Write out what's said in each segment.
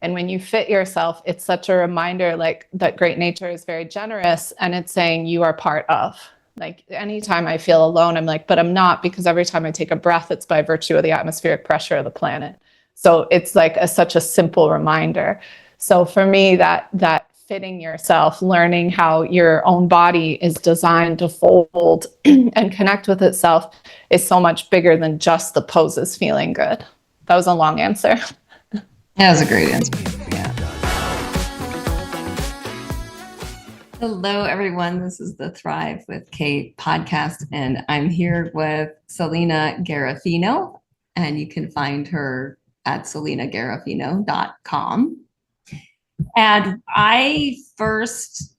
And when you fit yourself, it's such a reminder like that great nature is very generous and it's saying you are part of. Like anytime I feel alone, I'm like, but I'm not, because every time I take a breath, it's by virtue of the atmospheric pressure of the planet. So it's like such a simple reminder. So for me, that fitting yourself, learning how your own body is designed to fold and connect with itself is so much bigger than just the poses feeling good. That was a long answer. That was a great answer. Yeah. Hello, everyone. This is the Thrive with Cate podcast, and I'm here with Selena Garefino, and you can find her at selenagarefino.com. And I first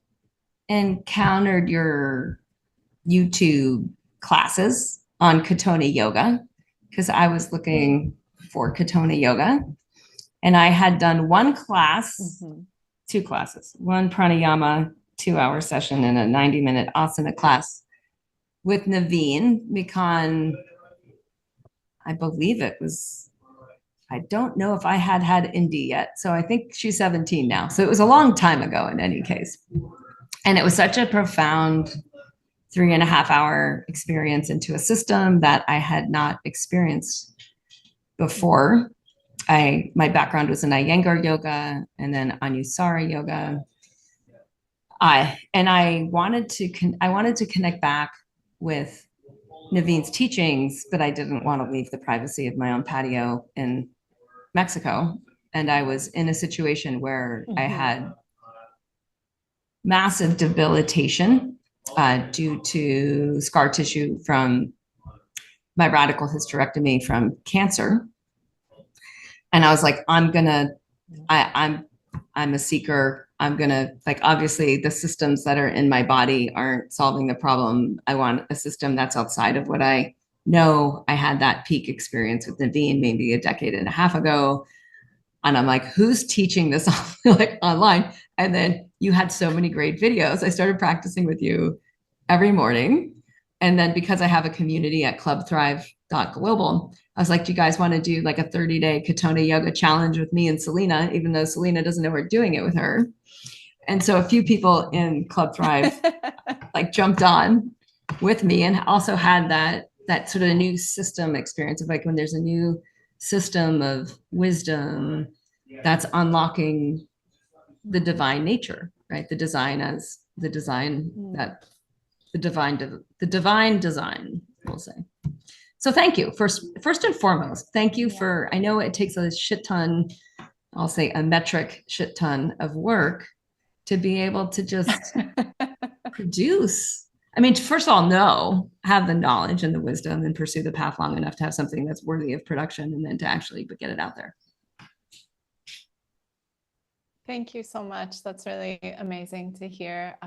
encountered your YouTube classes on Katonah yoga because I was looking for Katonah yoga. And I had done one class, two classes, one pranayama 2-hour session and a 90-minute asana class with Naveen Mikan. I believe it was, I don't know if I had Indy yet. So I think she's 17 now. So it was a long time ago in any case. And it was such a profound 3.5-hour experience into a system that I had not experienced before. My background was in Iyengar yoga and then Anusara yoga. I wanted to connect back with Naveen's teachings, but I didn't want to leave the privacy of my own patio in Mexico. And I was in a situation where I had massive debilitation due to scar tissue from my radical hysterectomy from cancer. And I was like, I'm a seeker. I'm gonna, like, obviously the systems that are in my body aren't solving the problem. I want a system that's outside of what I know. I had that peak experience with Naveen maybe a decade and a half ago. And I'm like, who's teaching this like online? And then you had so many great videos. I started practicing with you every morning. And then because I have a community at clubthrive.global, I was like, do you guys want to do like a 30-day Katonah yoga challenge with me and Selena, even though Selena doesn't know we're doing it with her? And so a few people in Club Thrive like jumped on with me and also had that sort of new system experience of like when there's a new system of wisdom that's unlocking the divine nature, right? The design as the design that the divine design, we'll say. So thank you first and foremost. Thank you for, I know it takes a shit ton, I'll say a metric shit ton of work to be able to just produce. I mean, first of all, have the knowledge and the wisdom and pursue the path long enough to have something that's worthy of production and then to actually get it out there. Thank you so much. That's really amazing to hear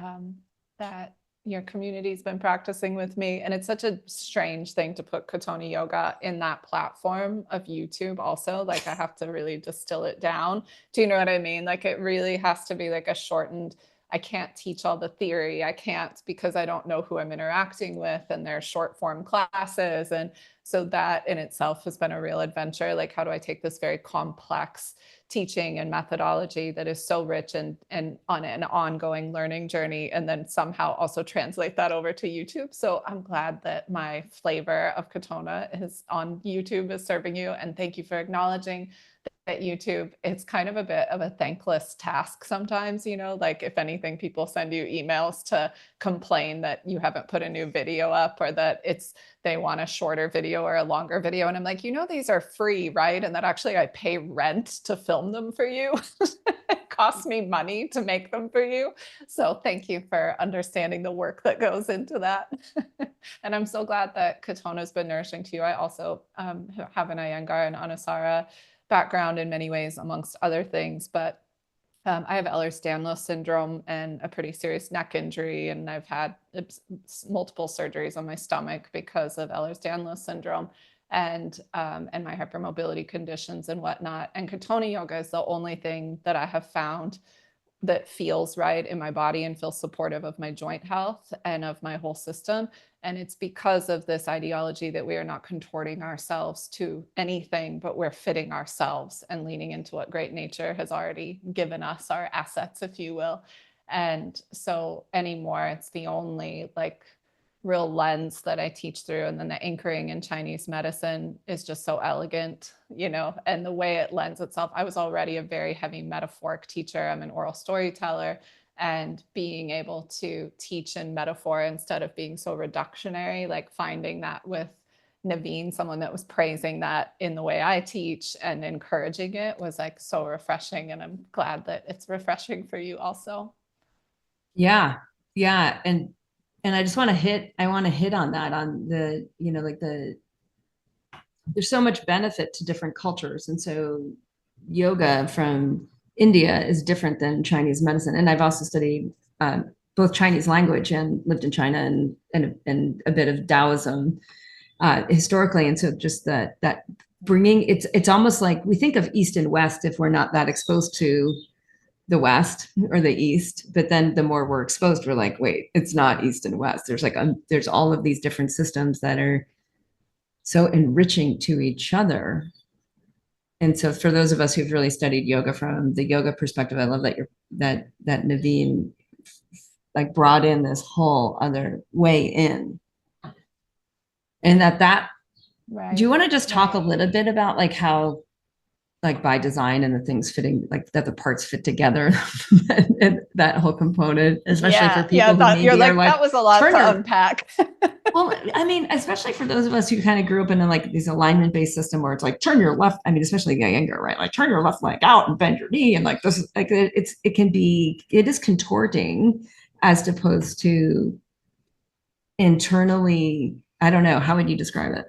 that your community's been practicing with me. And it's such a strange thing to put Katonah yoga in that platform of YouTube also. Like I have to really distill it down. Do you know what I mean? Like it really has to be like a shortened, I can't teach all the theory. I can't because I don't know who I'm interacting with and they're short form classes. And so that in itself has been a real adventure. Like, how do I take this very complex teaching and methodology that is so rich and on an ongoing learning journey, and then somehow also translate that over to YouTube? So I'm glad that my flavor of Katonah is on YouTube, is serving you. And thank you for acknowledging at YouTube, it's kind of a bit of a thankless task sometimes, you know, like if anything, people send you emails to complain that you haven't put a new video up or that they want a shorter video or a longer video. And I'm like, you know, these are free, right? And that actually I pay rent to film them for you. It costs me money to make them for you. So thank you for understanding the work that goes into that. And I'm so glad that Katonah has been nourishing to you. I also have an Iyengar and Anusara background in many ways, amongst other things, but I have Ehlers-Danlos syndrome and a pretty serious neck injury, and I've had multiple surgeries on my stomach because of Ehlers-Danlos syndrome and my hypermobility conditions and whatnot. And Katonah yoga is the only thing that I have found that feels right in my body and feels supportive of my joint health and of my whole system. And it's because of this ideology that we are not contorting ourselves to anything, but we're fitting ourselves and leaning into what great nature has already given us, our assets, if you will. And so anymore, it's the only like real lens that I teach through. And then the anchoring in Chinese medicine is just so elegant, and the way it lends itself. I was already a very heavy metaphoric teacher. I'm an oral storyteller, and being able to teach in metaphor instead of being so reductionary, like finding that with Naveen, someone that was praising that in the way I teach and encouraging it, was like so refreshing. And I'm glad that it's refreshing for you also. Yeah. Yeah. And I just I want to hit on that, on the, like there's so much benefit to different cultures. And so yoga from India is different than Chinese medicine. And I've also studied both Chinese language and lived in China, and a bit of Taoism historically. And so just that bringing, it's almost like we think of East and West if we're not that exposed to the West or the East, but then the more we're exposed, we're like, wait, it's not East and West. There's there's all of these different systems that are so enriching to each other. And so for those of us who've really studied yoga from the yoga perspective, I love that that Naveen like brought in this whole other way in. And that Right. do you want to just talk a little bit about like how, like by design and the things fitting, like that the parts fit together, and that whole component, especially for people who maybe you're like, are like, that was a lot to unpack. well, I mean, especially for those of us who kind of grew up in like these alignment based system where it's like turn your left, I mean, especially the younger, right? Like turn your left leg out and bend your knee, and like this is like it is contorting as opposed to internally. I don't know, how would you describe it?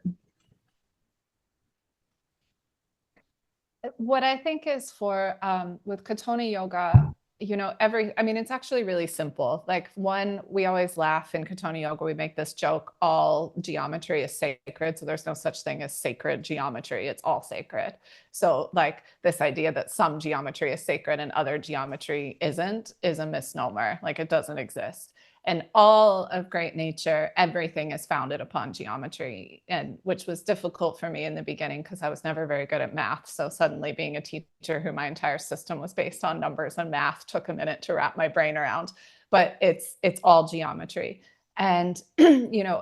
What I think is for with Katonah yoga, I mean, it's actually really simple. Like, one, we always laugh in Katonah yoga, we make this joke, all geometry is sacred. So there's no such thing as sacred geometry. It's all sacred. So like this idea that some geometry is sacred and other geometry isn't is a misnomer. Like it doesn't exist. And all of great nature, everything is founded upon geometry, and which was difficult for me in the beginning because I was never very good at math. So suddenly being a teacher who my entire system was based on numbers and math took a minute to wrap my brain around. But it's all geometry. And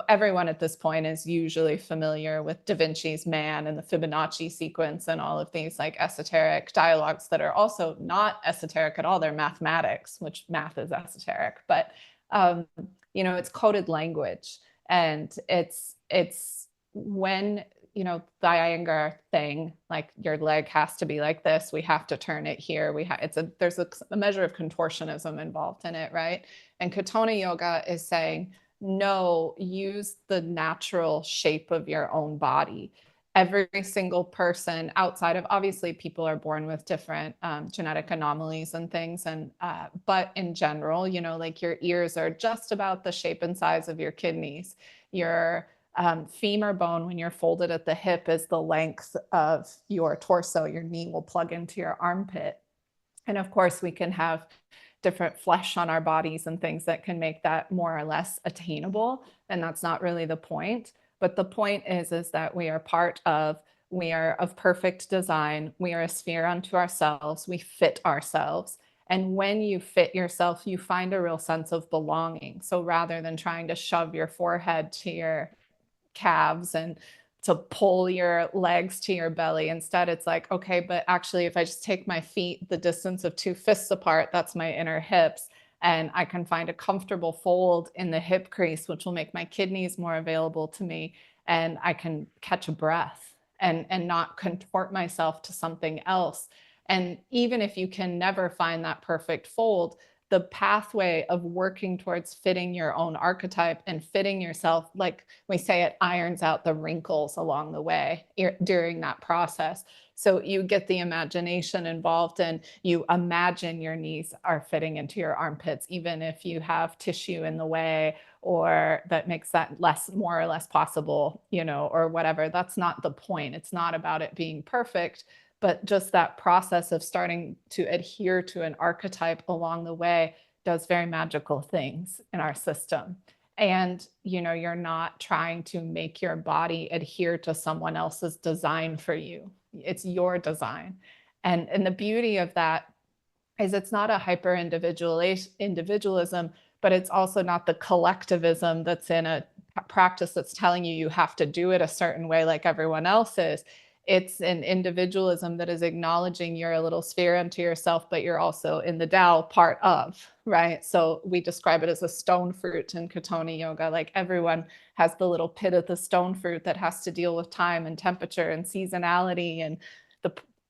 everyone at this point is usually familiar with Da Vinci's Man and the Fibonacci sequence and all of these like esoteric dialogues that are also not esoteric at all. They're mathematics, which math is esoteric, but um, it's coded language. And it's when, the Iyengar thing, like your leg has to be like this, we have to turn it here. There's a measure of contortionism involved in it, right? And Katonah yoga is saying, no, use the natural shape of your own body. Every single person, outside of, obviously people are born with different genetic anomalies and things, and but in general, like your ears are just about the shape and size of your kidneys. Your femur bone, when you're folded at the hip, is the length of your torso. Your knee will plug into your armpit. And of course, we can have different flesh on our bodies and things that can make that more or less attainable. And that's not really the point. But the point is that we are of perfect design. We are a sphere unto ourselves. We fit ourselves. And when you fit yourself, you find a real sense of belonging. So rather than trying to shove your forehead to your calves and to pull your legs to your belly, instead it's like, okay, but actually if I just take my feet the distance of 2 fists apart, that's my inner hips, and I can find a comfortable fold in the hip crease, which will make my kidneys more available to me, and I can catch a breath and not contort myself to something else. And even if you can never find that perfect fold, the pathway of working towards fitting your own archetype and fitting yourself, like we say, it irons out the wrinkles along the way during that process. So you get the imagination involved, and you imagine your knees are fitting into your armpits, even if you have tissue in the way or that makes that more or less possible, or whatever. That's not the point. It's not about it being perfect. But just that process of starting to adhere to an archetype along the way does very magical things in our system. And you're not trying to make your body adhere to someone else's design for you. It's your design. And the beauty of that is it's not a hyper individualism, but it's also not the collectivism that's in a practice that's telling you you have to do it a certain way like everyone else is. It's an individualism that is acknowledging you're a little sphere unto yourself, but you're also in the Tao part of, right? So we describe it as a stone fruit in Katonah yoga. Like everyone has the little pit of the stone fruit that has to deal with time and temperature and seasonality and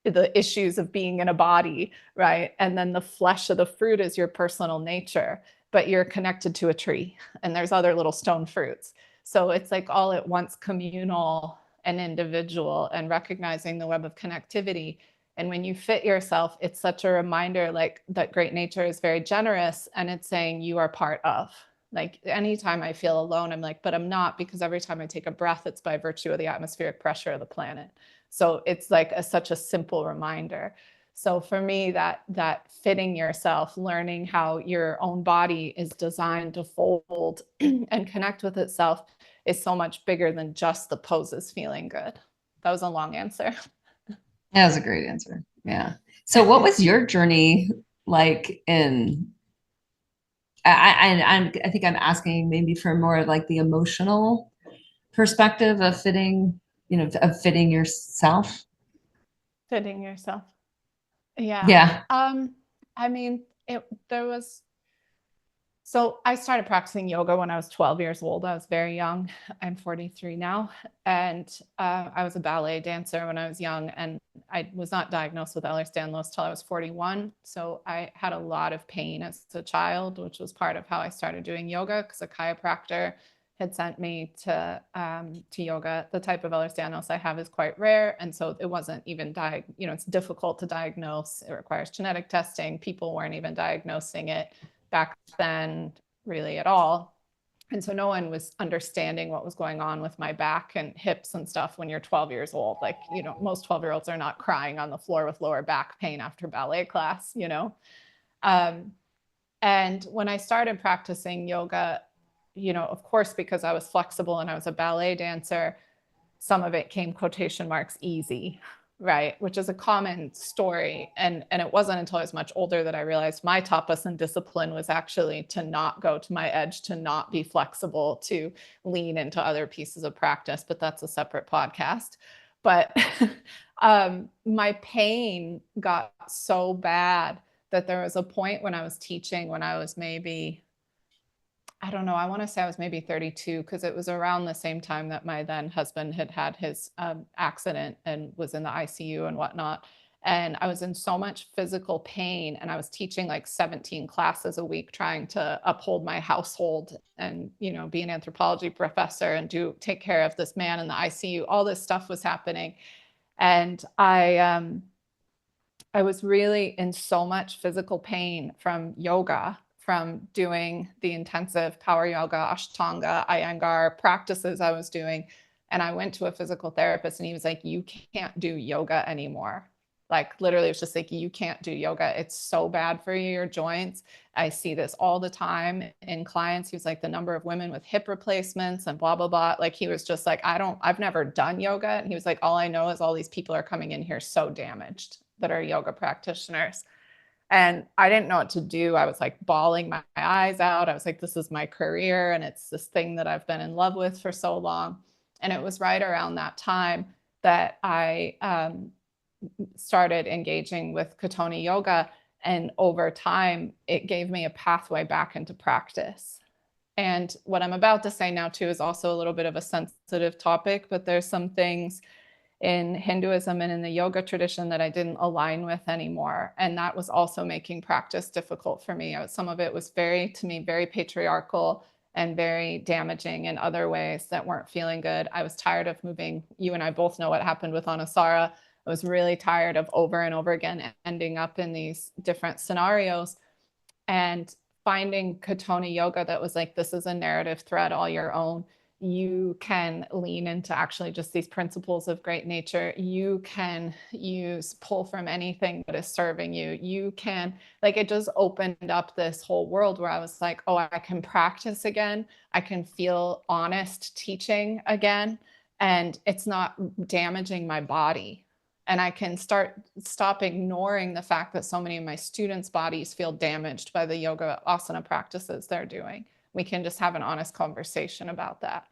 the issues of being in a body, right? And then the flesh of the fruit is your personal nature, but you're connected to a tree and there's other little stone fruits. So it's like all at once communal and individual, and recognizing the web of connectivity. And when you fit yourself, it's such a reminder like that great nature is very generous, and it's saying you are part of. Like anytime I feel alone, I'm like, but I'm not, because every time I take a breath, it's by virtue of the atmospheric pressure of the planet. So it's like such a simple reminder. So for me, that fitting yourself, learning how your own body is designed to fold and connect with itself is so much bigger than just the poses feeling good. That was a long answer. That was a great answer. Yeah. So what was your journey like in I think I'm asking maybe for more of like the emotional perspective of fitting, of fitting yourself. Fitting yourself. Yeah. Yeah. I mean, there was, so I started practicing yoga when I was 12 years old. I was very young. I'm 43 now. And I was a ballet dancer when I was young. And I was not diagnosed with Ehlers-Danlos till I was 41. So I had a lot of pain as a child, which was part of how I started doing yoga, because a chiropractor had sent me to yoga. The type of Ehlers-Danlos I have is quite rare. And so it wasn't even, it's difficult to diagnose. It requires genetic testing. People weren't even diagnosing it back then really at all. And so no one was understanding what was going on with my back and hips and stuff when you're 12 years old. Like, most 12-year-olds are not crying on the floor with lower back pain after ballet class, And when I started practicing yoga, of course, because I was flexible and I was a ballet dancer, some of it came quotation marks easy, right? Which is a common story. And it wasn't until I was much older that I realized my tapas and discipline was actually to not go to my edge, to not be flexible, to lean into other pieces of practice. But that's a separate podcast. But my pain got so bad that there was a point when I was teaching, when I was maybe, I don't know, I want to say I was maybe 32, because it was around the same time that my then husband had had his accident and was in the ICU and whatnot. And I was in so much physical pain, and I was teaching like 17 classes a week, trying to uphold my household and, be an anthropology professor and take care of this man in the ICU. All this stuff was happening. And I was really in so much physical pain from yoga, from doing the intensive power yoga, Ashtanga, Iyengar practices I was doing. And I went to a physical therapist, and he was like, you can't do yoga anymore. Like literally, it was just like, you can't do yoga. It's so bad for your joints. I see this all the time in clients. He was like, the number of women with hip replacements and blah, blah, blah. Like he was just like, I've never done yoga. And he was like, all I know is all these people are coming in here so damaged that are yoga practitioners. And I didn't know what to do. I was like bawling my eyes out. I was like, this is my career, and it's this thing that I've been in love with for so long. And it was right around that time that I started engaging with Katonah yoga. And over time, it gave me a pathway back into practice. And what I'm about to say now, too, is also a little bit of a sensitive topic, but there's some things in Hinduism and in the yoga tradition that I didn't align with anymore. And that was also making practice difficult for me. Some of it was to me, very patriarchal and very damaging in other ways that weren't feeling good. I was tired of moving. You and I both know what happened with Anusara. I was really tired of over and over again ending up in these different scenarios, and finding Katonah yoga that was like, this is a narrative thread all your own. you can lean into actually just these principles of great nature. You can pull from anything that is serving you. You can, like, it just opened up this whole world where I was like, oh, I can practice again. I can feel honest teaching again. And it's not damaging my body. And I can stop ignoring the fact that so many of my students' bodies feel damaged by the yoga asana practices they're doing. We can just have an honest conversation about that.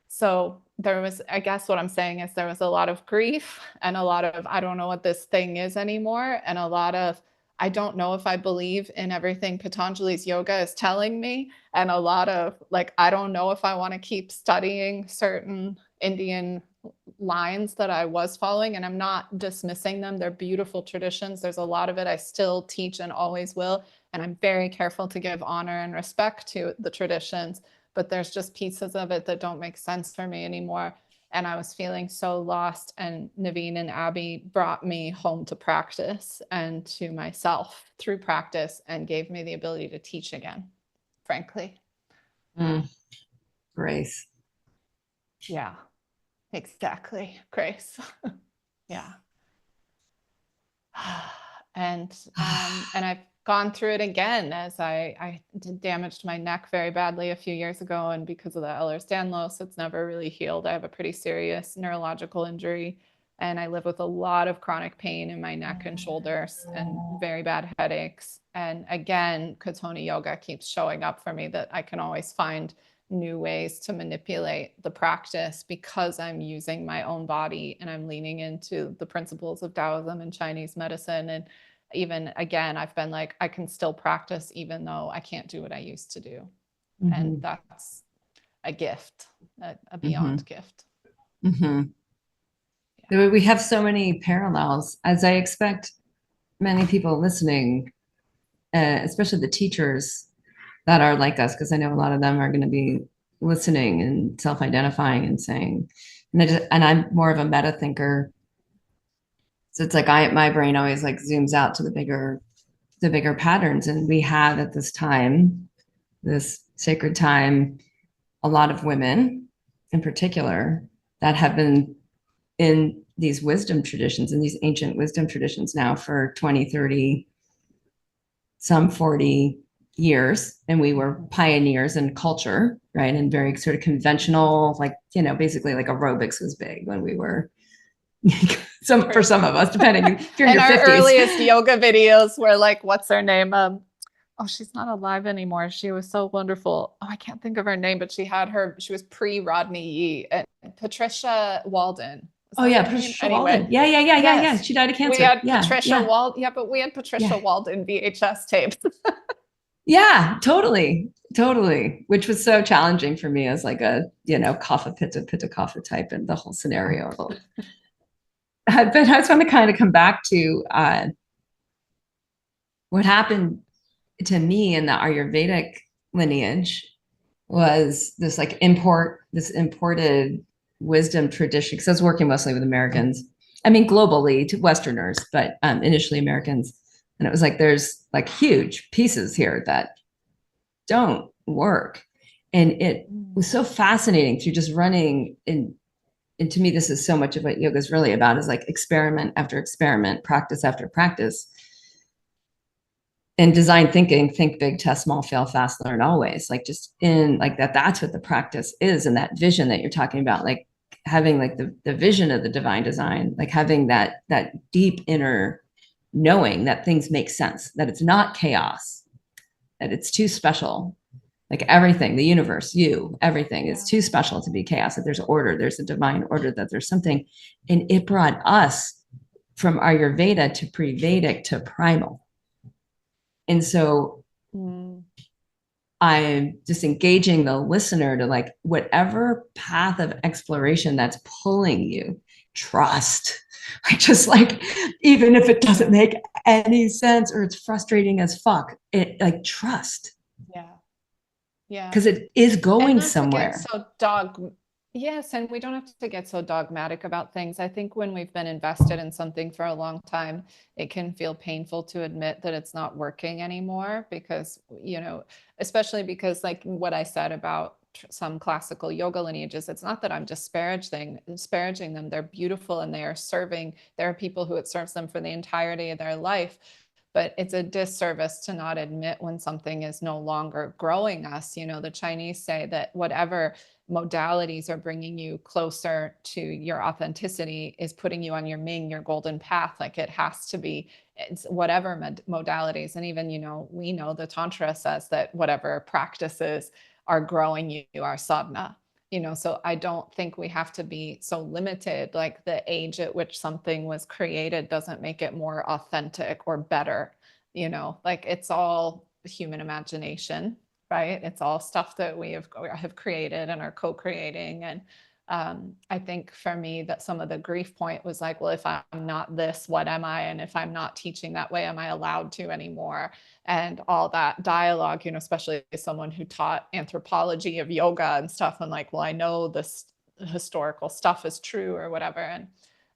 So there was, I guess what I'm saying is there was a lot of grief and a lot of, I don't know what this thing is anymore. And a lot of, I don't know if I believe in everything Patanjali's yoga is telling me. And a lot of like, I don't know if I want to keep studying certain Indian lines that I was following, and I'm not dismissing them. They're beautiful traditions. There's a lot of it I still teach and always will. And I'm very careful to give honor and respect to the traditions, but there's just pieces of it that don't make sense for me anymore. And I was feeling so lost. And Naveen and Abby brought me home to practice and to myself through practice and gave me the ability to teach again, frankly. Grace. Yeah, exactly. Grace. Yeah. And I've gone through it again as I damaged my neck very badly a few years ago, and because of the Ehlers-Danlos, it's never really healed. I have a pretty serious neurological injury, and I live with a lot of chronic pain in my neck and shoulders and very bad headaches. And again, Katonah yoga keeps showing up for me, that I can always find new ways to manipulate the practice because I'm using my own body and I'm leaning into the principles of Taoism and Chinese medicine. And even again, I've been like, I can still practice even though I can't do what I used to do. Mm-hmm. And that's a gift, a beyond gift. Mm-hmm. Yeah. We have so many parallels, as I expect many people listening, especially the teachers that are like us, because I know a lot of them are going to be listening and self-identifying and saying, and I'm more of a meta thinker. So it's like my brain always like zooms out to the bigger patterns. And we have at this time, this sacred time, a lot of women in particular that have been in these wisdom traditions, in these ancient wisdom traditions now for 20, 30, some 40 years. And we were pioneers in culture, right? And very sort of conventional, like, basically like aerobics was big when we were for some of us, depending if you're in your 50s. Our earliest yoga videos were like, what's her name? Oh, she's not alive anymore. She was so wonderful. Oh, I can't think of her name, but she was pre-Rodney Yee, and Patricia Walden. Oh yeah, Patricia Walden. Yeah. Yes. She died of cancer. We had Patricia Walden. Yeah, but we had Patricia Walden VHS tapes. Yeah, totally. Which was so challenging for me as like a, kapha pitta kapha type and the whole scenario. But I just want to kind of come back to what happened to me in the Ayurvedic lineage was this imported wisdom tradition, because I was working mostly with Americans. I mean, globally to Westerners, but initially Americans. And it was like, there's like huge pieces here that don't work. And it was so fascinating through just running in. And to me, this is so much of what yoga is really about, is like experiment after experiment, practice after practice. And design thinking, think big, test small, fail fast, learn always. Like just in like that's what the practice is. And that vision that you're talking about, like having like the vision of the divine design, like having that deep inner knowing that things make sense, that it's not chaos, that it's too special. Like everything, the universe, everything is too special to be chaos, that there's order, there's a divine order, that there's something. And it brought us from Ayurveda to pre-Vedic to primal. And so I'm just engaging the listener to like whatever path of exploration that's pulling you, trust. Just like, even if it doesn't make any sense or it's frustrating as fuck, it like trust. Yeah. Because it is going somewhere. Yes, and we don't have to get so dogmatic about things. I think when we've been invested in something for a long time, it can feel painful to admit that it's not working anymore, because, especially because like what I said about some classical yoga lineages. It's not that I'm disparaging them. They're beautiful and they are serving. There are people who it serves them for the entirety of their life. But it's a disservice to not admit when something is no longer growing us. The Chinese say that whatever modalities are bringing you closer to your authenticity is putting you on your Ming, your golden path. Like it has to be, it's whatever modalities. And even, we know the Tantra says that whatever practices are growing you are sadhana. So I don't think we have to be so limited. Like the age at which something was created doesn't make it more authentic or better. Like it's all human imagination, right? It's all stuff that we have created and are co-creating. And I think for me that some of the grief point was like, well, if I'm not this, what am I? And if I'm not teaching that way, am I allowed to anymore? And all that dialogue, especially as someone who taught anthropology of yoga and stuff. I'm like, well, I know this historical stuff is true or whatever. And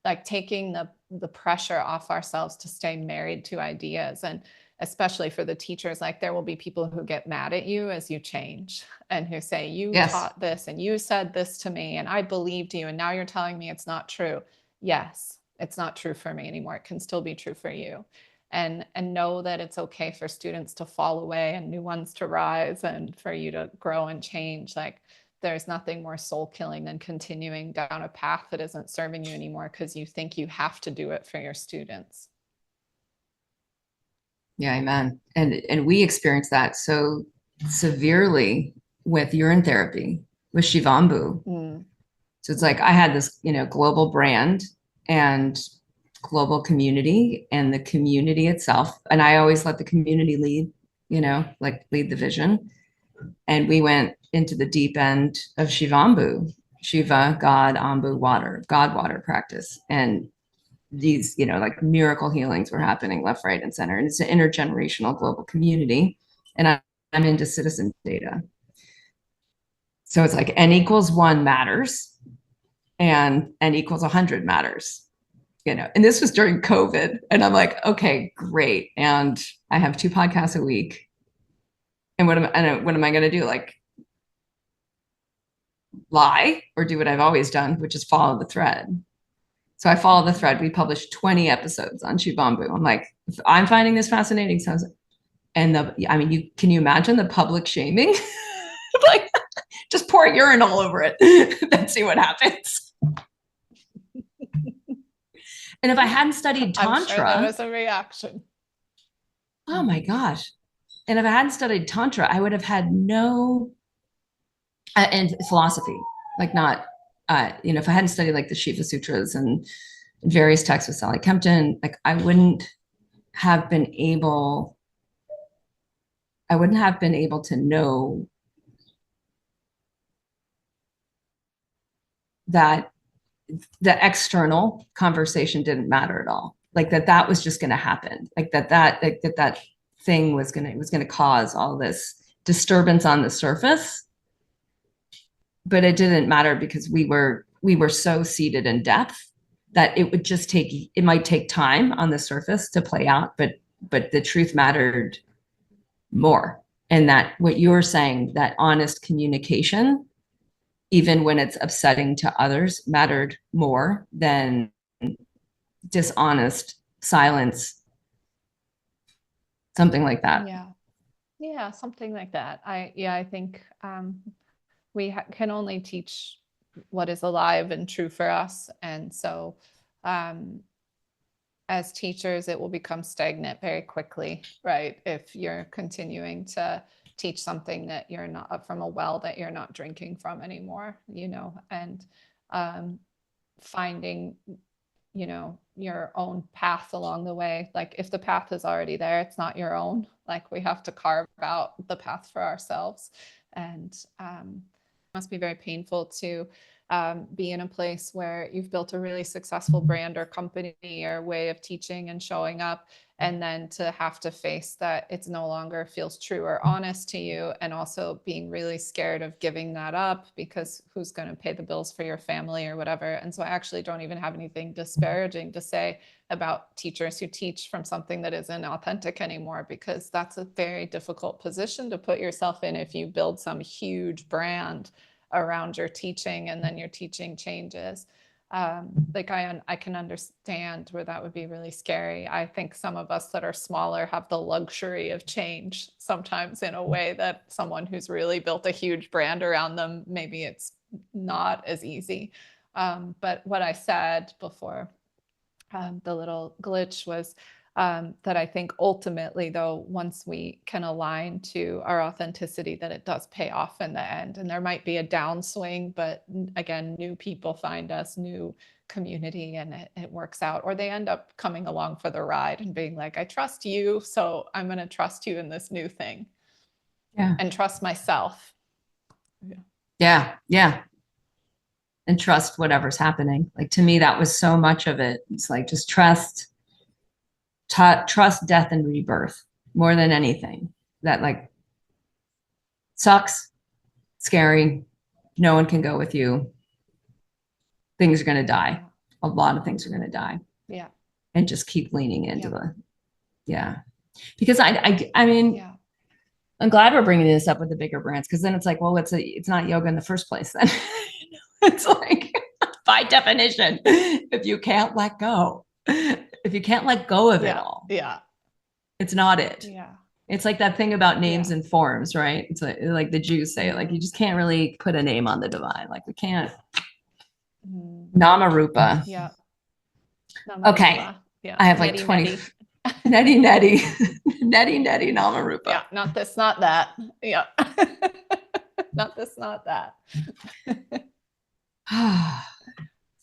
like taking the pressure off ourselves to stay married to ideas. And especially for the teachers, like there will be people who get mad at you as you change and who say, you Yes. taught this and you said this to me and I believed you and now you're telling me it's not true. Yes, it's not true for me anymore. It can still be true for you. And know that it's okay for students to fall away and new ones to rise and for you to grow and change. Like there's nothing more soul killing than continuing down a path that isn't serving you anymore because you think you have to do it for your students. Yeah, amen. And we experienced that so severely with urine therapy, with Shivambu. So it's like I had this, global brand and global community and the community itself. And I always let the community lead, like lead the vision. And we went into the deep end of Shivambu, Shiva, God, Ambu, water, God water practice. And these, like miracle healings were happening left, right, and center. And it's an intergenerational global community. And I'm into citizen data. So it's like n equals 1 matters and n equals 100 matters, and this was during COVID. And I'm like, okay, great. And I have 2 podcasts a week. And what am I going to do? Like lie or do what I've always done, which is follow the thread. So I follow the thread. We published 20 episodes on Shivambu. I'm like, I'm finding this fascinating. So can you imagine the public shaming? Like, just pour urine all over it and see what happens. And if I hadn't studied Tantra, I'm sure there was a reaction. Oh my gosh. And if I hadn't studied Tantra, I would have had no, and philosophy, like not, if I hadn't studied like the Shiva Sutras and various texts with Sally Kempton, like I wouldn't have been able to know that the external conversation didn't matter at all. Like that was just going to happen. Like that thing was going to cause all this disturbance on the surface, but it didn't matter because we were so seated in depth that it might take time on the surface to play out, but the truth mattered more. And that what you were saying, that honest communication, even when it's upsetting to others, mattered more than dishonest silence, something like that. Yeah, something like that. I think we can only teach what is alive and true for us. And so as teachers, it will become stagnant very quickly, right? If you're continuing to teach something that you're not from a well that you're not drinking from anymore, and finding, your own path along the way. Like if the path is already there, it's not your own. Like we have to carve out the path for ourselves. And it must be very painful to be in a place where you've built a really successful brand or company or way of teaching and showing up, and then to have to face that it's no longer feels true or honest to you, and also being really scared of giving that up because who's going to pay the bills for your family or whatever. And so I actually don't even have anything disparaging to say about teachers who teach from something that isn't authentic anymore, because that's a very difficult position to put yourself in if you build some huge brand around your teaching and then your teaching changes. Like I can understand where that would be really scary. I think some of us that are smaller have the luxury of change sometimes in a way that someone who's really built a huge brand around them, maybe it's not as easy. But what I said before, the little glitch was that I think ultimately, though, once we can align to our authenticity, that it does pay off in the end. And there might be a downswing, but again, new people find us, new community, and it works out. Or they end up coming along for the ride and being like, I trust you, so I'm going to trust you in this new thing. Yeah. And trust myself. Yeah. Yeah. And trust whatever's happening. Like, to me, that was so much of it. It's like, just trust death and rebirth more than anything. That, like, sucks, scary, no one can go with you, things are going to die, a lot of things are going to die. Yeah. And just keep leaning into because I mean, I'm glad we're bringing this up with the bigger brands, because then it's like, well, it's not yoga in the first place then. It's like, by definition, if you can't let go of it all, it's not it. It's like that thing about names and forms, right? It's like the Jews say, like, you just can't really put a name on the divine. Like, we can't. Namarupa. Okay. I have like 20. Neti neti. Neti neti Namarupa. Yeah, not this, not that. Yeah. Not this, not that.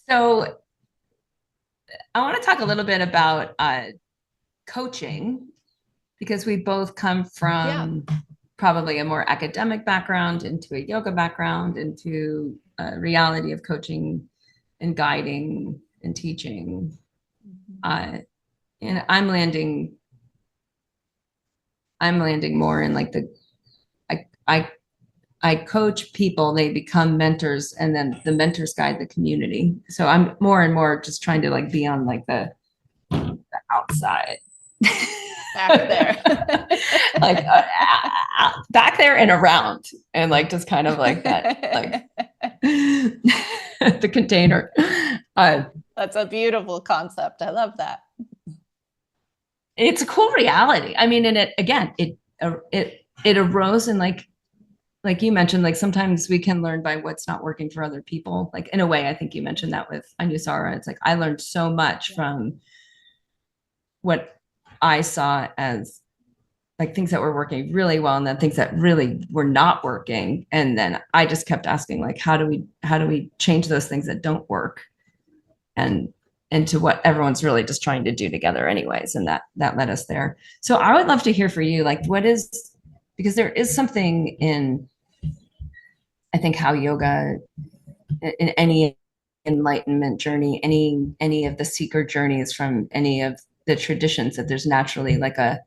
So I want to talk a little bit about coaching, because we both come from probably a more academic background into a yoga background, into a reality of coaching and guiding and teaching. And I'm landing more in like I coach people, they become mentors, and then the mentors guide the community. So I'm more and more just trying to like be on like the outside. Back there. Like back there and around, and like just kind of like that, like the container. That's a beautiful concept. I love that. It's a cool reality. I mean, and it arose in like you mentioned, like sometimes we can learn by what's not working for other people. Like, in a way, I think you mentioned that with Anusara. It's like, I learned so much from what I saw as like things that were working really well, and then things that really were not working. And then I just kept asking, like, how do we change those things that don't work, and into what everyone's really just trying to do together anyways. And that led us there. So I would love to hear for you, like, because there is something in, I think, how yoga, in any enlightenment journey, any of the seeker journeys from any of the traditions, that there's naturally like a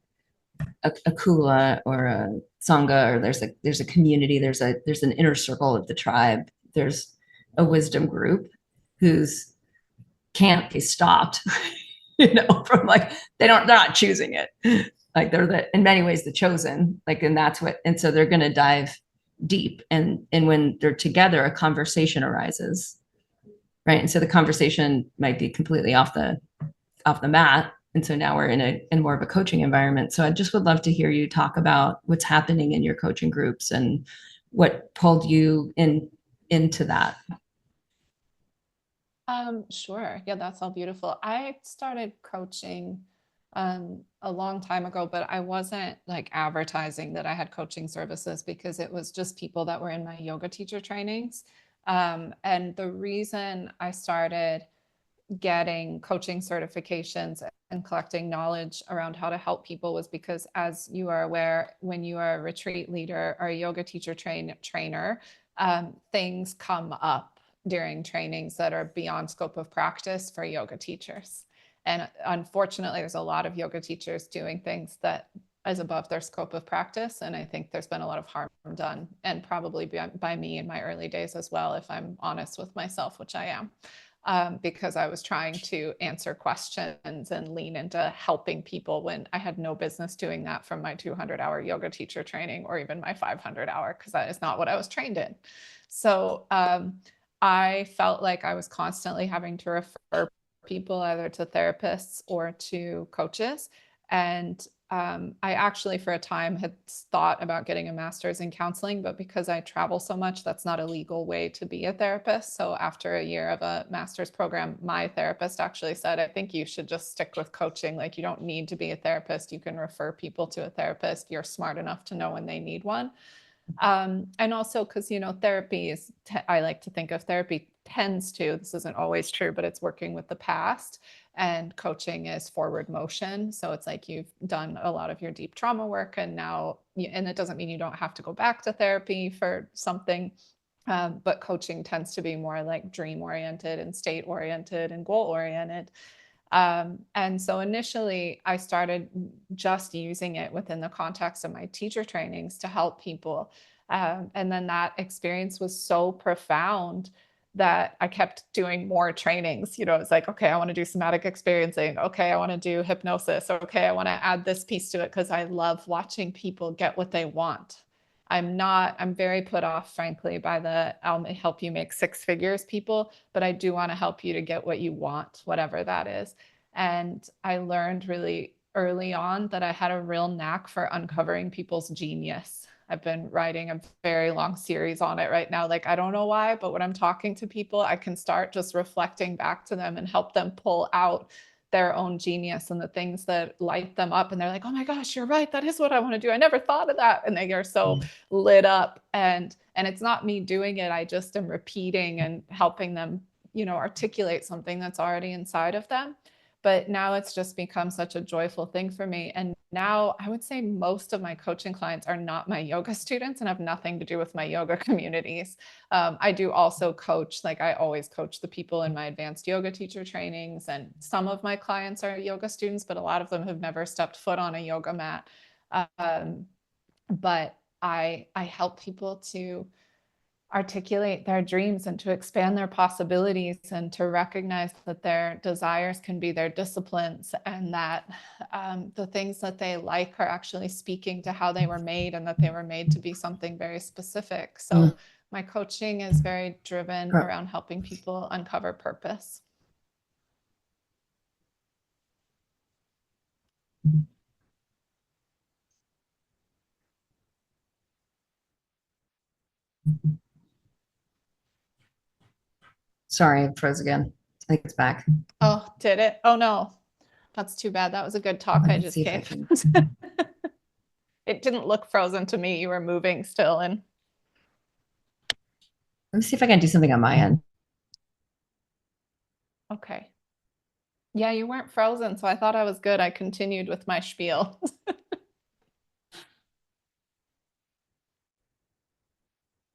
kula or a sangha, or there's a community, there's an inner circle of the tribe, there's a wisdom group who's can't be stopped, from like, they're not choosing it. Like, they're in many ways the chosen, like, and so they're going to dive deep. And when they're together, a conversation arises, right? And so the conversation might be completely off the mat. And so now we're in more of a coaching environment. So I just would love to hear you talk about what's happening in your coaching groups and what pulled you into that. Sure. Yeah, that's all beautiful. I started coaching a long time ago, but I wasn't like advertising that I had coaching services, because it was just people that were in my yoga teacher trainings. And the reason I started getting coaching certifications and collecting knowledge around how to help people was because, as you are aware, when you are a retreat leader or a yoga teacher trainer, things come up during trainings that are beyond scope of practice for yoga teachers. And unfortunately, there's a lot of yoga teachers doing things that is above their scope of practice. And I think there's been a lot of harm done, and probably by me in my early days as well, if I'm honest with myself, which I am. Because I was trying to answer questions and lean into helping people when I had no business doing that from my 200-hour yoga teacher training, or even my 500-hour, because that is not what I was trained in. So I felt like I was constantly having to refer people either to therapists or to coaches. And I actually, for a time, had thought about getting a master's in counseling, but because I travel so much, that's not a legal way to be a therapist. So after a year of a master's program, my therapist actually said, I think you should just stick with coaching. Like, you don't need to be a therapist. You can refer people to a therapist. You're smart enough to know when they need one. And also because, therapy is, I like to think of therapy tends to, this isn't always true, but it's working with the past, and coaching is forward motion. So it's like you've done a lot of your deep trauma work, and now, and it doesn't mean you don't have to go back to therapy for something, but coaching tends to be more like dream oriented and state oriented and goal oriented. And so initially I started just using it within the context of my teacher trainings to help people. And then that experience was so profound that I kept doing more trainings. It's like, okay, I want to do somatic experiencing. Okay, I want to do hypnosis. Okay, I want to add this piece to it because I love watching people get what they want. I'm very put off, frankly, by the I'll help you make six figures people, but I do want to help you to get what you want, whatever that is. And I learned really early on that I had a real knack for uncovering people's genius. I've been writing a very long series on it right now. Like, I don't know why, but when I'm talking to people, I can start just reflecting back to them and help them pull out their own genius and the things that light them up. And they're like, oh my gosh, you're right. That is what I want to do. I never thought of that. And they are so lit up. And it's not me doing it. I just am repeating and helping them, articulate something that's already inside of them. But now it's just become such a joyful thing for me. And now I would say most of my coaching clients are not my yoga students and have nothing to do with my yoga communities. I do also coach, like I always coach the people in my advanced yoga teacher trainings. And some of my clients are yoga students, but a lot of them have never stepped foot on a yoga mat. But I help people to articulate their dreams and to expand their possibilities, and to recognize that their desires can be their disciplines, and that the things that they like are actually speaking to how they were made, and that they were made to be something very specific. So my coaching is very driven around helping people uncover purpose. Sorry, it froze again. I think it's back. Oh, did it? Oh no, that's too bad. That was a good talk I just gave. It didn't look frozen to me. You were moving still. And let me see if I can do something on my end. Okay. Yeah, you weren't frozen, so I thought I was good. I continued with my spiel.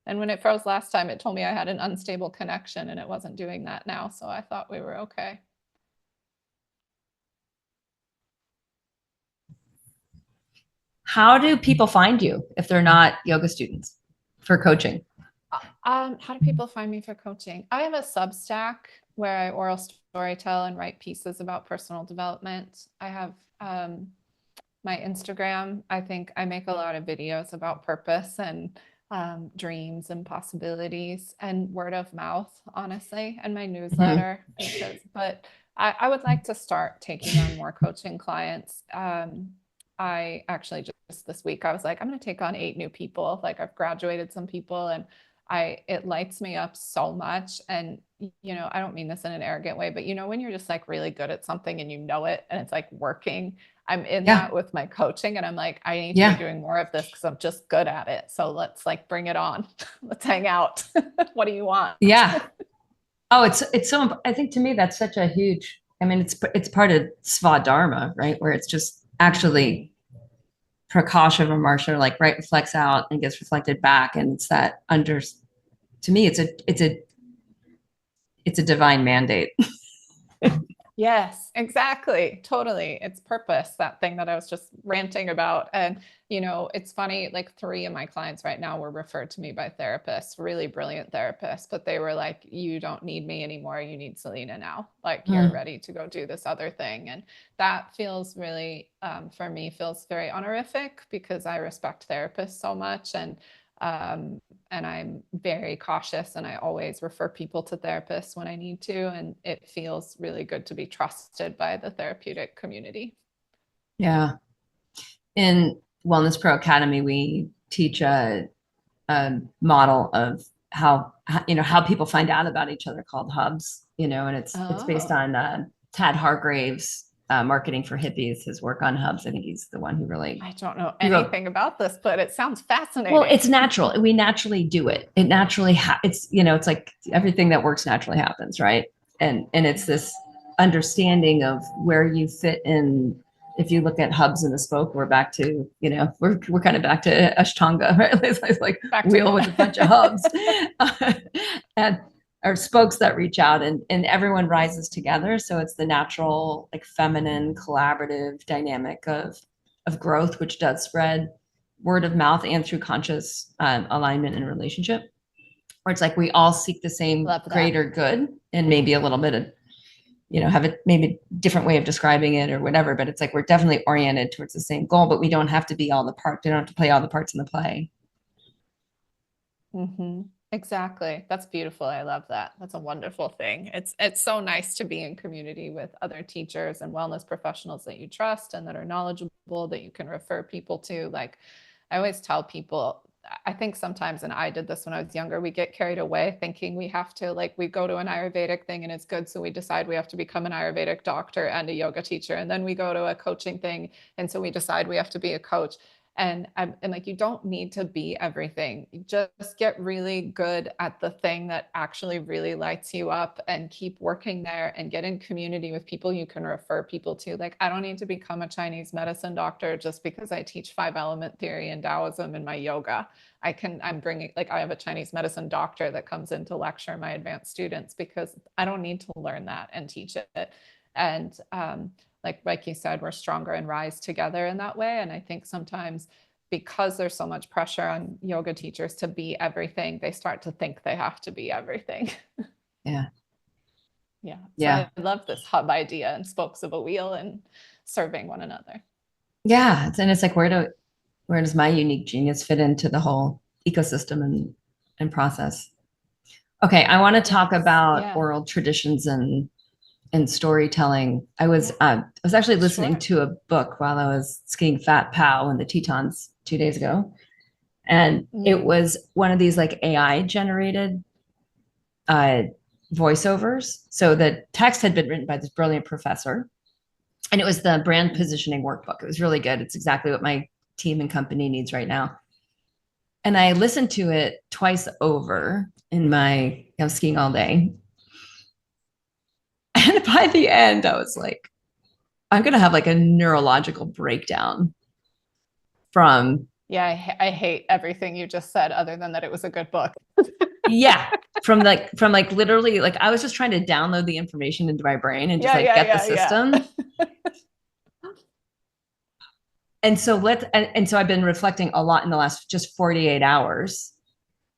And when it froze last time, it told me I had an unstable connection, and it wasn't doing that now. So I thought we were okay. How do people find you if they're not yoga students for coaching? How do people find me for coaching? I have a Substack where I oral storytell and write pieces about personal development. I have my Instagram. I think I make a lot of videos about purpose and dreams and possibilities, and word of mouth, honestly, and my newsletter. But I would like to start taking on more coaching clients. I actually just this week, I was like, I'm going to take on 8 new people. Like, I've graduated some people, and it lights me up so much. And, I don't mean this in an arrogant way, but when you're just like really good at something and it, and it's like working, I'm in that with my coaching, and I'm like, I need to be doing more of this because I'm just good at it. So let's like bring it on. Let's hang out. What do you want? Yeah. Oh, it's so, I think to me, that's such a huge, I mean, it's part of Svadharma, right? Where it's just actually Prakasha Vimarsha, like reflects out and gets reflected back. And it's that to me, it's a it's a divine mandate. Yes, exactly. Totally. It's purpose, that thing that I was just ranting about. And, it's funny, like 3 of my clients right now were referred to me by therapists, really brilliant therapists, but they were like, you don't need me anymore. You need Selena now. Like you're Mm. ready to go do this other thing. And that feels really, for me, feels very honorific because I respect therapists so much. Um, and I'm very cautious and I always refer people to therapists when I need to. And it feels really good to be trusted by the therapeutic community. Yeah. In Wellness Pro Academy, we teach a model of how people find out about each other called hubs, and it's based Oh, on Tad Hargrave's Marketing for Hippies, his work on hubs. I think he's the one who really I don't know he wrote. anything about this, but it sounds Well, fascinating. it's natural. We naturally do it. It naturally it's like everything that works naturally happens, right? And it's this understanding of where you fit in. If you look at hubs in the spoke, we're back to, we're kind of back to Ashtanga, right? It's like Back to wheel with a bunch of hubs and or spokes that reach out, and everyone rises together. So it's the natural, like feminine, collaborative dynamic of growth, which does spread word of mouth and through conscious alignment and relationship, where it's like we all seek the same Love that. greater good, and maybe a little bit of, have a maybe different way of describing it or whatever, but it's like we're definitely oriented towards the same goal, but we don't have to be all the parts. We don't have to play all the parts in the play. Hmm. Exactly. That's beautiful. I love that. That's a wonderful thing. It's so nice to be in community with other teachers and wellness professionals that you trust and that are knowledgeable, that you can refer people to. Like I always tell people, I think sometimes, and I did this when I was younger, we get carried away thinking we have to, like, we go to an Ayurvedic thing and it's good. So we decide we have to become an Ayurvedic doctor and a yoga teacher. And then we go to a coaching thing. And so we decide we have to be a coach. And like, you don't need to be everything. You just get really good at the thing that actually really lights you up and keep working there and get in community with people you can refer people to. Like, I don't need to become a Chinese medicine doctor just because I teach 5 element theory and Taoism in my yoga. I'm bringing, like, I have a Chinese medicine doctor that comes in to lecture my advanced students because I don't need to learn that and teach it. And, like you said, we're stronger and rise together in that way. And I think sometimes because there's so much pressure on yoga teachers to be everything, they start to think they have to be everything. Yeah. Yeah. So Yeah. I love this hub idea and spokes of a wheel and serving one another. Yeah. And it's like, where does my unique genius fit into the whole ecosystem and process? Okay. I want to talk Yes. about Yeah. oral traditions and storytelling. I was actually listening Sure. to a book while I was skiing Fat Pow in the Tetons 2 days ago. And it Mm. was one of these like AI generated uh, voiceovers. So the text had been written by this brilliant professor, and it was the brand positioning workbook. It was really good. It's exactly what my team and company needs right now. And I listened to it twice over I was skiing all day. And by the end, I was like, I'm going to have like a neurological breakdown from, Yeah. I hate everything you just said, other than that it was a good book. yeah, from literally, like, I was just trying to download the information into my brain and just Yeah. like Yeah. get the Yeah. Yeah. system. And so I've been reflecting a lot in the last just 48 hours,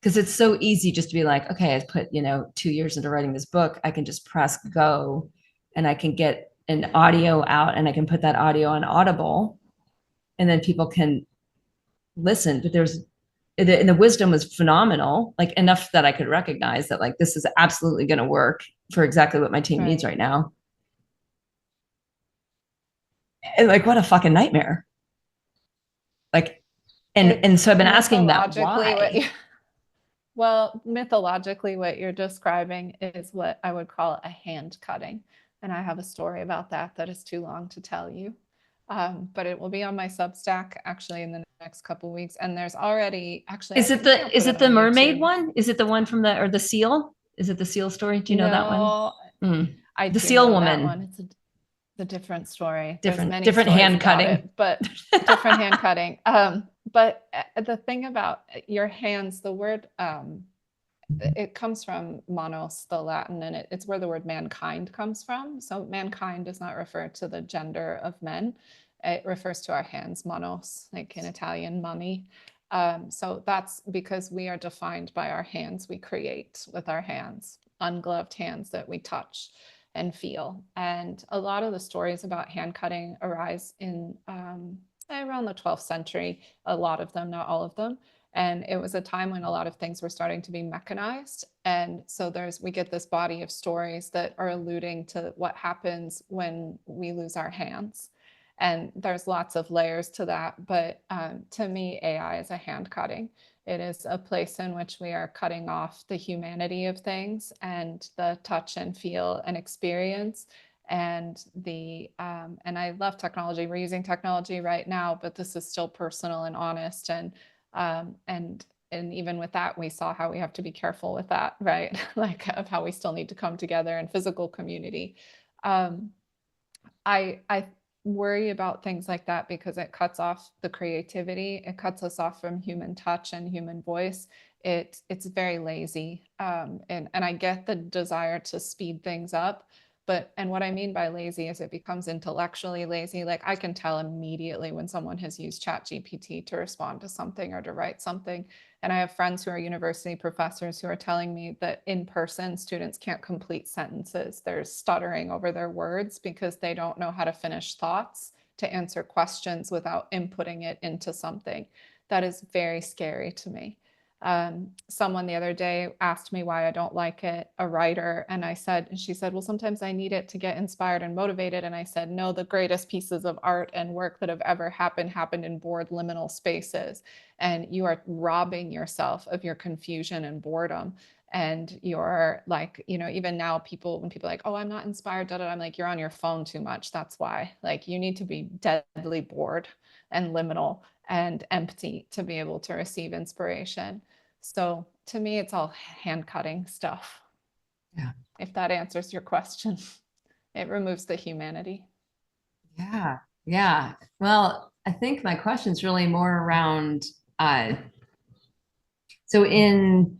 because it's so easy just to be like, okay, I put, 2 years into writing this book. I can just press go and I can get an audio out and I can put that audio on Audible and then people can listen. But and the wisdom was phenomenal, like enough that I could recognize that like this is absolutely going to work for exactly what my team needs Right. right now. And like, what a fucking nightmare. Like, and It's so I've been asking that mythologically what why. you, well, mythologically, what you're describing is what I would call a hand cutting. And I have a story about that that is too long to tell you. But it will be on my Substack actually in the next couple of weeks. And there's already, actually, I Is it think I'll the put is it it the on mermaid YouTube. one? Is it the one from the seal? Is it the seal story? Do you know that one? No, Mm. I The do seal know that one. woman. It's a different story. There's many Different stories hand about cutting. it, but different hand cutting. But the thing about your hands, the word it comes from manos, the Latin, and it's where the word mankind comes from. So mankind does not refer to the gender of men. It refers to our hands, manos, like in Italian, mani. So that's because we are defined by our hands. We create with our hands, ungloved hands that we touch and feel. And a lot of the stories about hand cutting arise in around the 12th century, a lot of them, not all of them. And it was a time when a lot of things were starting to be mechanized. And so we get this body of stories that are alluding to what happens when we lose our hands. And there's lots of layers to that. But to me, AI is a hand cutting. It is a place in which we are cutting off the humanity of things and the touch and feel and experience and I love technology. We're using technology right now, but this is still personal and honest. Um, and and even with that, we saw how we have to be careful with that, right? Like of how we still need to come together in physical community. Um, I worry about things like that because it cuts off the creativity. It cuts us off from human touch and human voice. It's very lazy. And I get the desire to speed things up, but and what I mean by lazy is it becomes intellectually lazy. Like I can tell immediately when someone has used Chat GPT to respond to something or to write something. And I have friends who are university professors who are telling me that in person, students can't complete sentences. They're stuttering over their words because they don't know how to finish thoughts to answer questions without inputting it into something. That is very scary to me. Someone the other day asked me why I don't like it, a writer, and she said, well, sometimes I need it to get inspired and motivated. And I said, no, the greatest pieces of art and work that have ever happened in bored liminal spaces. And you are robbing yourself of your confusion and boredom. And you're like, even now when people are like, oh, I'm not inspired, da, da, I'm like, you're on your phone too much. That's why. Like, you need to be deadly bored and liminal and empty to be able to receive inspiration. So to me, it's all hand cutting stuff. Yeah. If that answers your question, it removes the humanity. Yeah. Yeah. Well, I think my question is really more around so in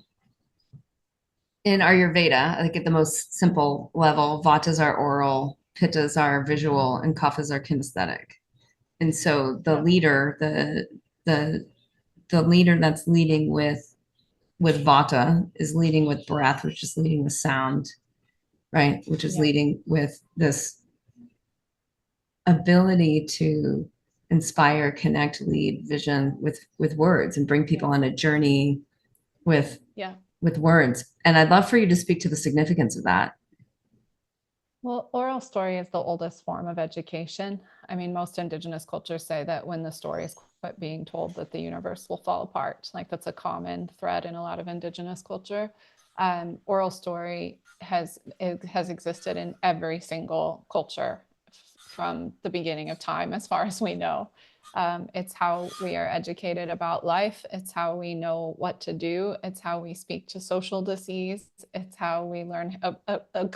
Ayurveda, like at the most simple level, vatas are oral, pittas are visual, and kaphas are kinesthetic. And so the Yeah. leader, the the leader that's leading with vata is leading with breath, which is leading with sound, right? Which is Yeah. leading with this ability to inspire, connect, lead, vision with words and bring people Yeah. on a journey with Yeah. with words. And I'd love for you to speak to the significance of that. Well, oral story is the oldest form of education. I mean, most indigenous cultures say that when the story is quit being told, that the universe will fall apart. Like that's a common thread in a lot of indigenous culture. Oral story has existed in every single culture from the beginning of time, as far as we know. It's how we are educated about life. It's how we know what to do. It's how we speak to social disease. It's how we learn.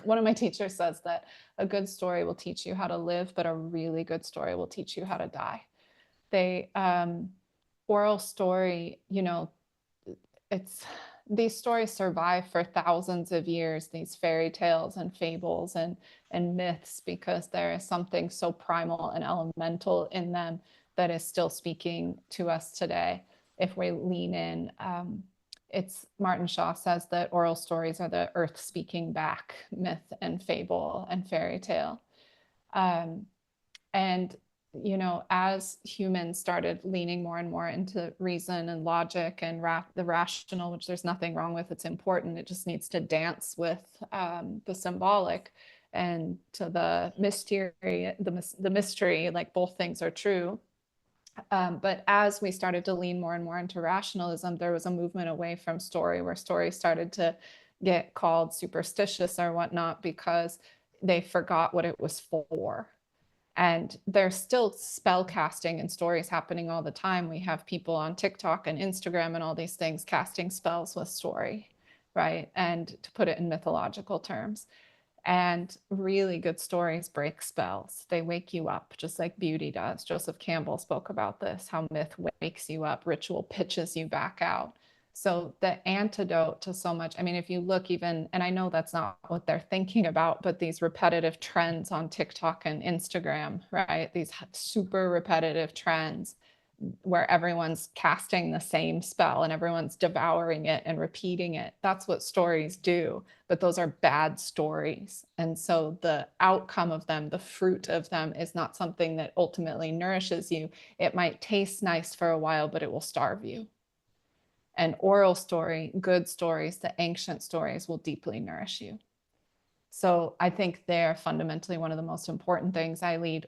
One of my teachers says that a good story will teach you how to live, but a really good story will teach you how to die. They Oral story, it's these stories survive for thousands of years, these fairy tales and fables and myths, because there is something so primal and elemental in them that is still speaking to us today if we lean in. It's Martin Shaw says that oral stories are the earth speaking back, myth and fable and fairy tale. Um, and, as humans started leaning more and more into reason and logic and the rational, which there's nothing wrong with, it's important. It just needs to dance with the symbolic and to the mystery, the mystery, like both things are true. But as we started to lean more and more into rationalism, there was a movement away from story, where story started to get called superstitious or whatnot because they forgot what it was for. And there's still spell casting and stories happening all the time. We have people on TikTok and Instagram and all these things casting spells with story, right? And to put it in mythological terms. And really good stories break spells. They wake you up, just like beauty does. Joseph Campbell spoke about this, how myth wakes you up, ritual pitches you back out. So the antidote to so much, I mean, if you look even, and I know that's not what they're thinking about, but these repetitive trends on TikTok and Instagram, right? These super repetitive trends where everyone's casting the same spell and everyone's devouring it and repeating it. That's what stories do, but those are bad stories. And so the outcome of them, the fruit of them, is not something that ultimately nourishes you. It might taste nice for a while, but it will starve you. An oral story, good stories, the ancient stories will deeply nourish you. So I think they're fundamentally one of the most important things. I lead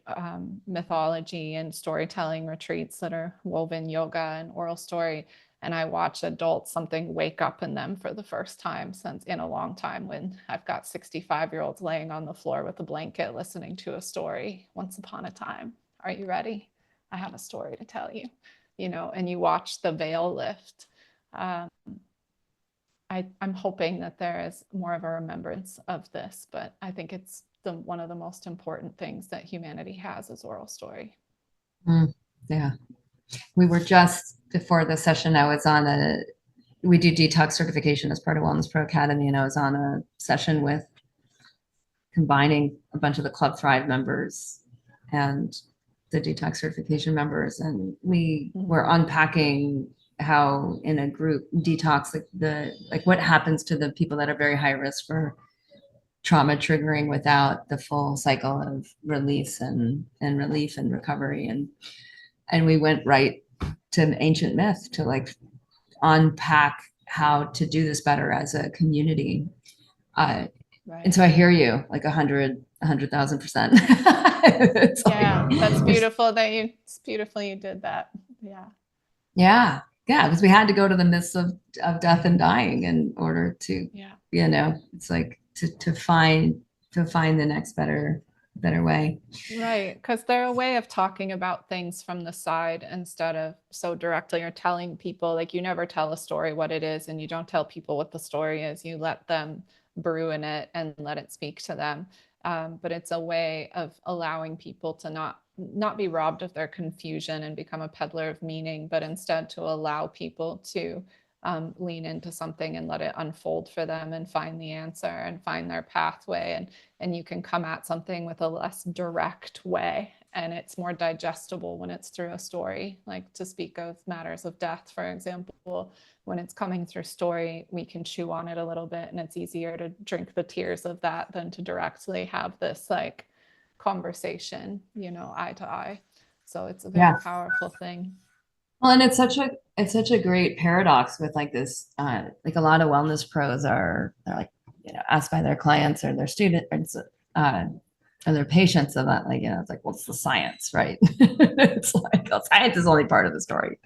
mythology and storytelling retreats that are woven yoga and oral story. And I watch adults, something wake up in them for the first time since in a long time, when I've got 65-year-olds laying on the floor with a blanket listening to a story. Once upon a time. Are you ready? I have a story to tell you, and you watch the veil lift. I'm hoping that there is more of a remembrance of this, but I think it's one of the most important things that humanity has is oral story. Yeah. We were just before the session, we do detox certification as part of Wellness Pro Academy, and I was on a session with combining a bunch of the Club Thrive members and the detox certification members, and we were unpacking how in a group detox, like what happens to the people that are very high risk for trauma triggering without the full cycle of release and relief and recovery. And we went right to ancient myth to like unpack how to do this better as a community. Right. And so I hear you like 100,000%. Yeah, that's beautiful it's beautiful you did that. Yeah. Yeah. Yeah. Because we had to go to the myths of death and dying in order to, it's like to find the next better way. Right. Because they're a way of talking about things from the side instead of so directly, or telling people, like, you never tell a story what it is, and you don't tell people what the story is. You let them brew in it and let it speak to them. But it's a way of allowing people to not be robbed of their confusion and become a peddler of meaning, but instead to allow people to lean into something and let it unfold for them and find the answer and find their pathway. And you can come at something with a less direct way, and it's more digestible when it's through a story. Like, to speak of matters of death, for example, when it's coming through story, we can chew on it a little bit, and it's easier to drink the tears of that than to directly have this like conversation, eye to eye. So it's a very powerful thing. Well, and it's such a great paradox with like this, like a lot of wellness pros they're like, asked by their clients or their students, or their patients about, like, it's like, well, it's the science, right? It's like, well, science is only part of the story.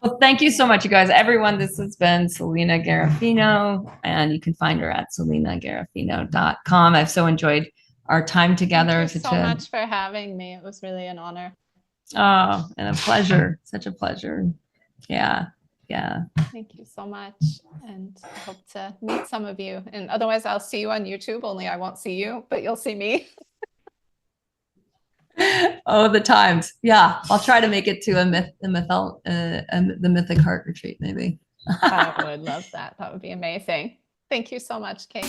Well, thank you so much, you guys. Everyone, this has been Selena Garefino, and you can find her at selenagarefino.com. I've so enjoyed our time together. Thank you so much for having me. It was really an honor. Oh, and a pleasure. Such a pleasure. Yeah. Yeah. Thank you so much. And I hope to meet some of you. And otherwise, I'll see you on YouTube, only I won't see you, but you'll see me. Oh, the times. Yeah. I'll try to make it to the Mythic Heart retreat, maybe. I would love that. That would be amazing. Thank you so much, Cate.